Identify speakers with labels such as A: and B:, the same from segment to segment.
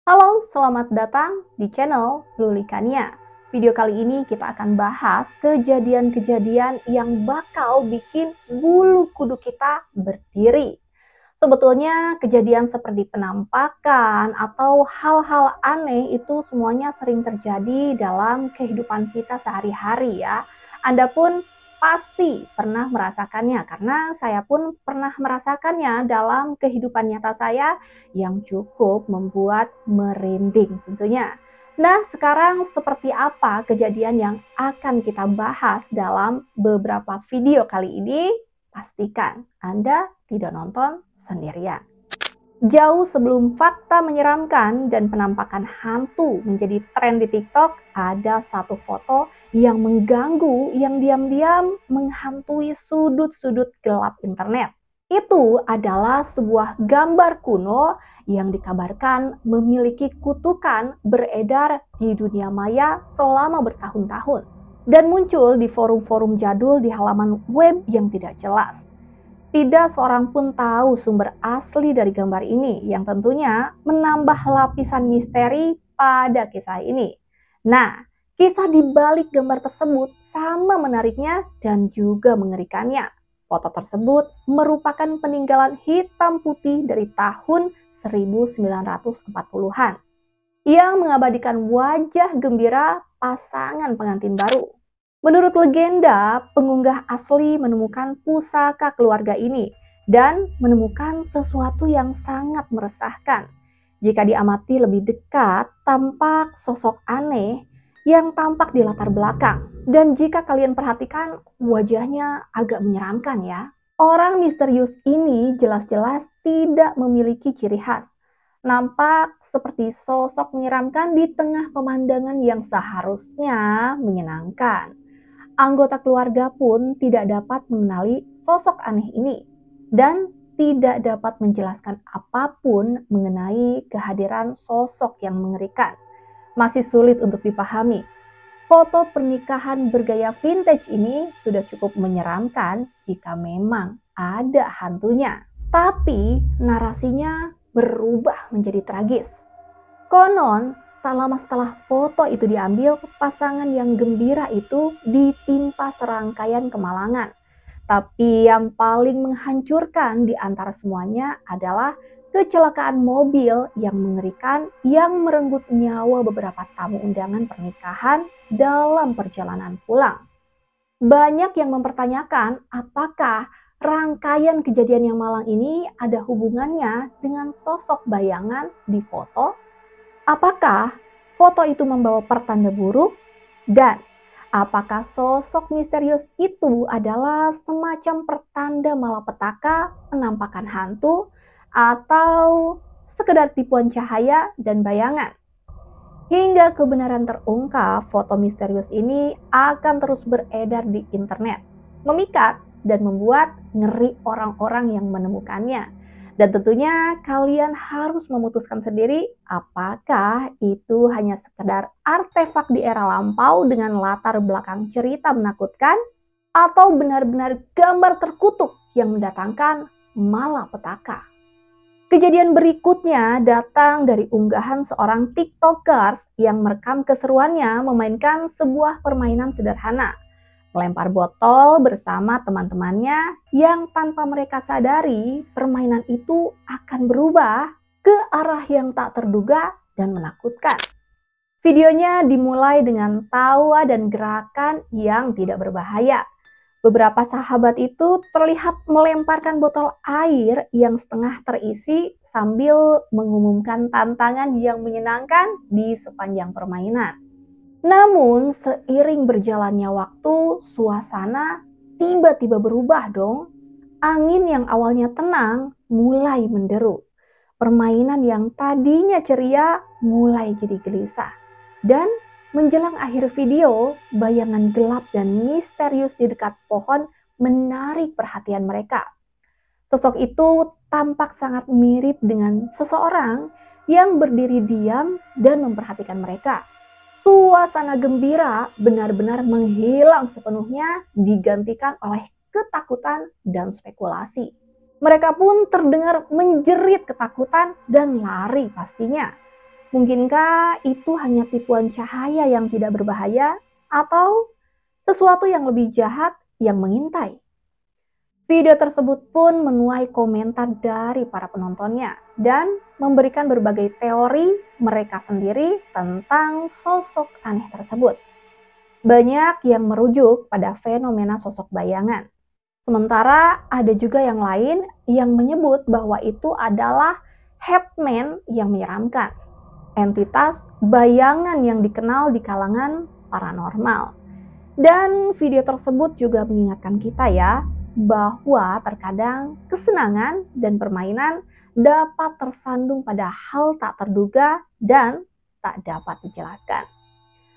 A: Halo, selamat datang di channel Lulikania. Video kali ini kita akan bahas kejadian-kejadian yang bakal bikin bulu kuduk kita berdiri. Sebetulnya kejadian seperti penampakan atau hal-hal aneh itu semuanya sering terjadi dalam kehidupan kita sehari-hari ya. Anda pun pasti pernah merasakannya karena saya pun pernah merasakannya dalam kehidupan nyata saya yang cukup membuat merinding tentunya. Nah, sekarang seperti apa kejadian yang akan kita bahas dalam beberapa video kali ini? Pastikan Anda tidak nonton sendirian. Jauh sebelum fakta menyeramkan dan penampakan hantu menjadi tren di TikTok, ada satu foto yang mengganggu yang diam-diam menghantui sudut-sudut gelap internet. Itu adalah sebuah gambar kuno yang dikabarkan memiliki kutukan beredar di dunia maya selama bertahun-tahun dan muncul di forum-forum jadul di halaman web yang tidak jelas. Tidak seorang pun tahu sumber asli dari gambar ini, yang tentunya menambah lapisan misteri pada kisah ini. Nah, kisah di balik gambar tersebut sama menariknya dan juga mengerikannya. Foto tersebut merupakan peninggalan hitam putih dari tahun 1940-an yang mengabadikan wajah gembira pasangan pengantin baru. Menurut legenda, pengunggah asli menemukan pusaka keluarga ini dan menemukan sesuatu yang sangat meresahkan. Jika diamati lebih dekat, tampak sosok aneh yang tampak di latar belakang. Dan jika kalian perhatikan, wajahnya agak menyeramkan ya. Orang misterius ini jelas-jelas tidak memiliki ciri khas. Nampak seperti sosok menyeramkan di tengah pemandangan yang seharusnya menyenangkan. Anggota keluarga pun tidak dapat mengenali sosok aneh ini dan tidak dapat menjelaskan apapun mengenai kehadiran sosok yang mengerikan. Masih sulit untuk dipahami. Foto pernikahan bergaya vintage ini sudah cukup menyeramkan jika memang ada hantunya. Tapi narasinya berubah menjadi tragis. Konon, tak lama setelah foto itu diambil, pasangan yang gembira itu ditimpa serangkaian kemalangan. Tapi yang paling menghancurkan di antara semuanya adalah kecelakaan mobil yang mengerikan yang merenggut nyawa beberapa tamu undangan pernikahan dalam perjalanan pulang. Banyak yang mempertanyakan apakah rangkaian kejadian yang malang ini ada hubungannya dengan sosok bayangan di foto. Apakah foto itu membawa pertanda buruk? Dan apakah sosok misterius itu adalah semacam pertanda malapetaka, penampakan hantu, atau sekedar tipuan cahaya dan bayangan? Hingga kebenaran terungkap, foto misterius ini akan terus beredar di internet, memikat dan membuat ngeri orang-orang yang menemukannya. Dan tentunya kalian harus memutuskan sendiri apakah itu hanya sekedar artefak di era lampau dengan latar belakang cerita menakutkan atau benar-benar gambar terkutuk yang mendatangkan malapetaka. Kejadian berikutnya datang dari unggahan seorang TikTokers yang merekam keseruannya memainkan sebuah permainan sederhana. Melempar botol bersama teman-temannya yang tanpa mereka sadari permainan itu akan berubah ke arah yang tak terduga dan menakutkan. Videonya dimulai dengan tawa dan gerakan yang tidak berbahaya. Beberapa sahabat itu terlihat melemparkan botol air yang setengah terisi sambil mengumumkan tantangan yang menyenangkan di sepanjang permainan. Namun, seiring berjalannya waktu, suasana tiba-tiba berubah dong. Angin yang awalnya tenang mulai menderu. Permainan yang tadinya ceria mulai jadi gelisah. Dan menjelang akhir video, bayangan gelap dan misterius di dekat pohon menarik perhatian mereka. Sosok itu tampak sangat mirip dengan seseorang yang berdiri diam dan memperhatikan mereka. Suasana gembira benar-benar menghilang sepenuhnya, digantikan oleh ketakutan dan spekulasi. Mereka pun terdengar menjerit ketakutan dan lari pastinya. Mungkinkah itu hanya tipuan cahaya yang tidak berbahaya atau sesuatu yang lebih jahat yang mengintai? Video tersebut pun menuai komentar dari para penontonnya dan memberikan berbagai teori mereka sendiri tentang sosok aneh tersebut. Banyak yang merujuk pada fenomena sosok bayangan. Sementara ada juga yang lain yang menyebut bahwa itu adalah headman yang menyeramkan, entitas bayangan yang dikenal di kalangan paranormal. Dan video tersebut juga mengingatkan kita ya, bahwa terkadang kesenangan dan permainan dapat tersandung pada hal tak terduga dan tak dapat dijelaskan.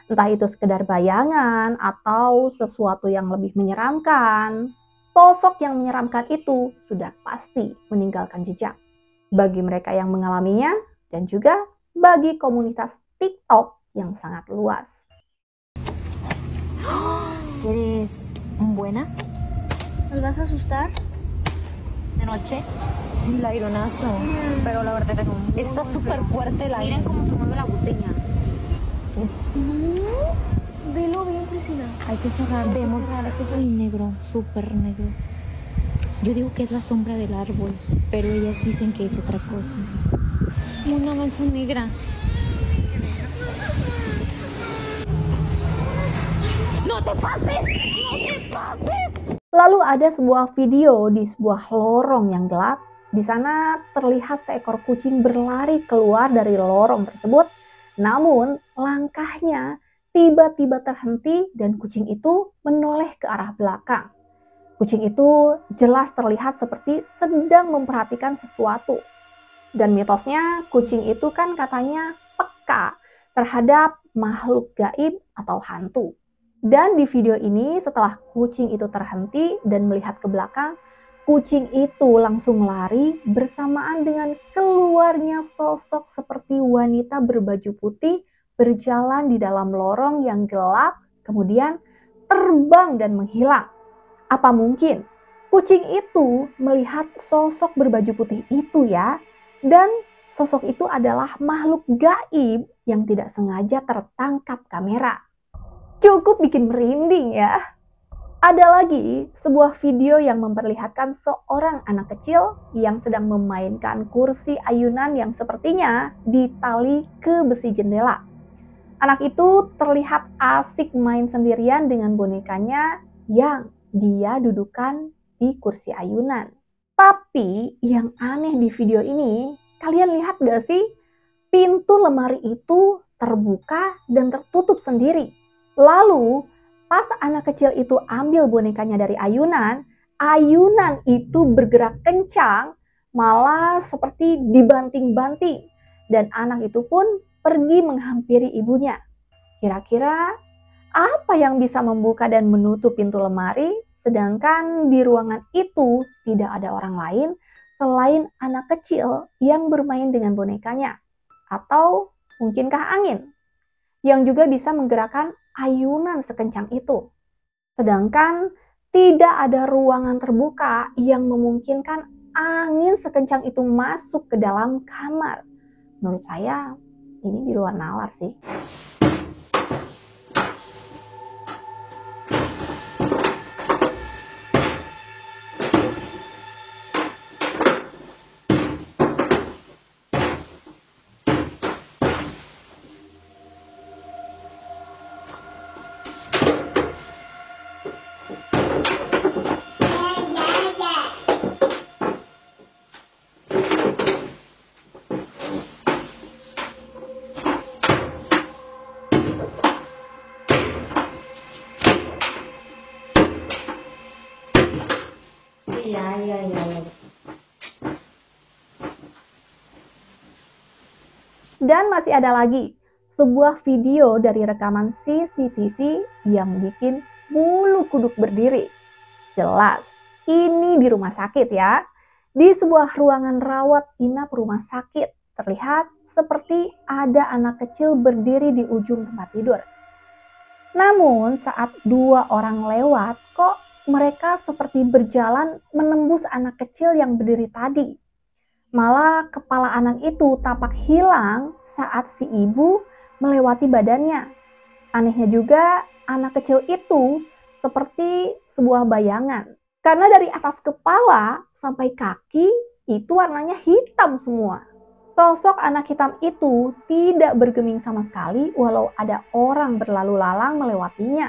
A: Entah itu sekedar bayangan atau sesuatu yang lebih menyeramkan, sosok yang menyeramkan itu sudah pasti meninggalkan jejak bagi mereka yang mengalaminya dan juga bagi komunitas TikTok yang sangat luas.
B: ¿Eres buena? ¿Nos vas a asustar? ¿De noche? Sí, el aironazo. Pero la verdad está súper fuerte el aire. Miren cómo se mueve la botella. Velo bien, Priscila. Hay que cerrar. Vemos que es el negro, súper negro. Yo digo que es la sombra del árbol, pero ellas dicen que es otra cosa. Una mancha negra. ¡No te pases! ¡No te pases!
A: Lalu ada sebuah video di sebuah lorong yang gelap. Di sana terlihat seekor kucing berlari keluar dari lorong tersebut. Namun langkahnya tiba-tiba terhenti dan kucing itu menoleh ke arah belakang. Kucing itu jelas terlihat seperti sedang memperhatikan sesuatu. Dan mitosnya kucing itu kan katanya peka terhadap makhluk gaib atau hantu. Dan di video ini setelah kucing itu terhenti dan melihat ke belakang, kucing itu langsung lari bersamaan dengan keluarnya sosok seperti wanita berbaju putih berjalan di dalam lorong yang gelap, kemudian terbang dan menghilang. Apa mungkin kucing itu melihat sosok berbaju putih itu ya? Dan sosok itu adalah makhluk gaib yang tidak sengaja tertangkap kamera. Cukup bikin merinding ya. Ada lagi sebuah video yang memperlihatkan seorang anak kecil yang sedang memainkan kursi ayunan yang sepertinya ditali ke besi jendela. Anak itu terlihat asik main sendirian dengan bonekanya yang dia dudukan di kursi ayunan. Tapi yang aneh di video ini, kalian lihat gak sih? Pintu lemari itu terbuka dan tertutup sendiri. Lalu pas anak kecil itu ambil bonekanya dari ayunan, ayunan itu bergerak kencang, malah seperti dibanting-banting. Dan anak itu pun pergi menghampiri ibunya. Kira-kira apa yang bisa membuka dan menutup pintu lemari, sedangkan di ruangan itu tidak ada orang lain selain anak kecil yang bermain dengan bonekanya? Atau mungkinkah angin yang juga bisa menggerakkan ayunan sekencang itu? Sedangkan tidak ada ruangan terbuka yang memungkinkan angin sekencang itu masuk ke dalam kamar. Menurut saya ini di luar nalar sih. Dan masih ada lagi sebuah video dari rekaman CCTV yang bikin bulu kuduk berdiri. Jelas, ini di rumah sakit ya. Di sebuah ruangan rawat inap rumah sakit, terlihat seperti ada anak kecil berdiri di ujung tempat tidur. Namun saat dua orang lewat, kok mereka seperti berjalan menembus anak kecil yang berdiri tadi. Malah kepala anak itu tampak hilang saat si ibu melewati badannya. Anehnya juga, anak kecil itu seperti sebuah bayangan. Karena dari atas kepala sampai kaki itu warnanya hitam semua. Sosok anak hitam itu tidak bergeming sama sekali walau ada orang berlalu lalang melewatinya.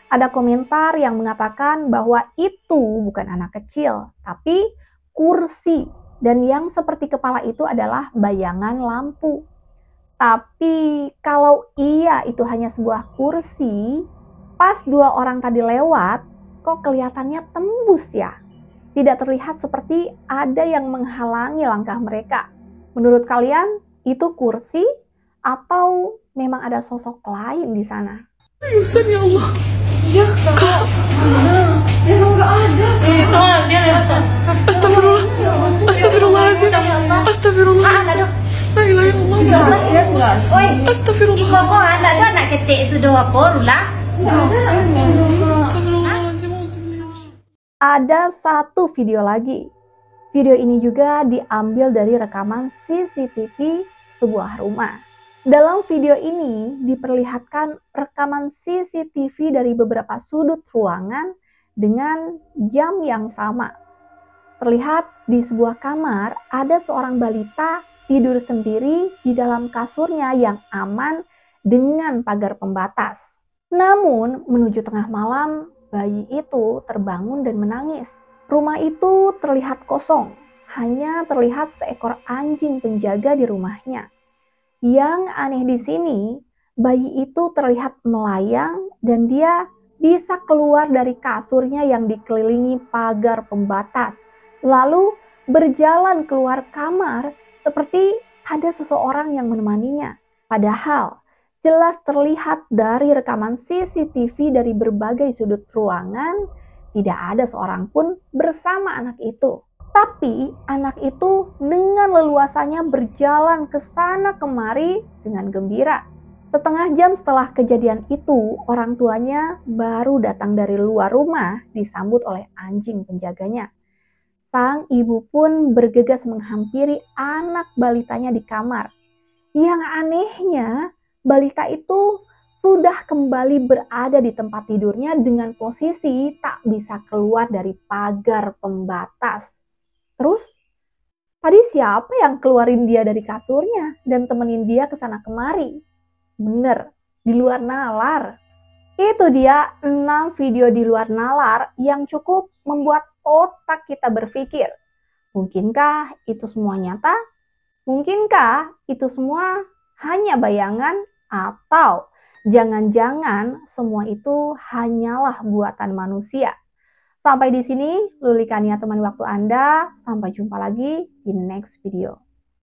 A: Ada komentar yang mengatakan bahwa itu bukan anak kecil, tapi kursi. Dan yang seperti kepala itu adalah bayangan lampu. Tapi kalau iya itu hanya sebuah kursi, pas dua orang tadi lewat, kok kelihatannya tembus ya? Tidak terlihat seperti ada yang menghalangi langkah mereka. Menurut kalian, itu kursi atau memang ada sosok lain di sana?
C: Seriusan ya Allah.
D: Ya kak, mana? Ya nggak ada.
C: Itu dia lihat. Astagfirullah. Astagfirullahaladzim. Astagfirullah. La ilaha illallah.
D: Jelas lihat nggak?
E: Oi,
C: Astagfirullah.
E: kok anak tu anak ketik itu dua porula?
C: Astagfirullahaladzim.
A: Ada satu video lagi. Video ini juga diambil dari rekaman CCTV sebuah rumah. Dalam video ini diperlihatkan rekaman CCTV dari beberapa sudut ruangan dengan jam yang sama. Terlihat di sebuah kamar ada seorang balita tidur sendiri di dalam kasurnya yang aman dengan pagar pembatas. Namun menuju tengah malam bayi itu terbangun dan menangis. Rumah itu terlihat kosong, hanya terlihat seekor anjing penjaga di rumahnya. Yang aneh di sini, bayi itu terlihat melayang dan dia bisa keluar dari kasurnya yang dikelilingi pagar pembatas. Lalu berjalan keluar kamar seperti ada seseorang yang menemaninya. Padahal jelas terlihat dari rekaman CCTV dari berbagai sudut ruangan, tidak ada seorang pun bersama anak itu. Tapi anak itu dengan leluasanya berjalan ke sana kemari dengan gembira. Setengah jam setelah kejadian itu, orang tuanya baru datang dari luar rumah disambut oleh anjing penjaganya. Sang ibu pun bergegas menghampiri anak balitanya di kamar. Yang anehnya, balita itu sudah kembali berada di tempat tidurnya dengan posisi tak bisa keluar dari pagar pembatas. Terus, tadi siapa yang keluarin dia dari kasurnya dan temenin dia ke sana kemari? Bener, di luar nalar. Itu dia 6 video di luar nalar yang cukup membuat otak kita berpikir. Mungkinkah itu semua nyata? Mungkinkah itu semua hanya bayangan? Atau jangan-jangan semua itu hanyalah buatan manusia? Sampai di sini lulikannya teman waktu Anda. Sampai jumpa lagi di next video.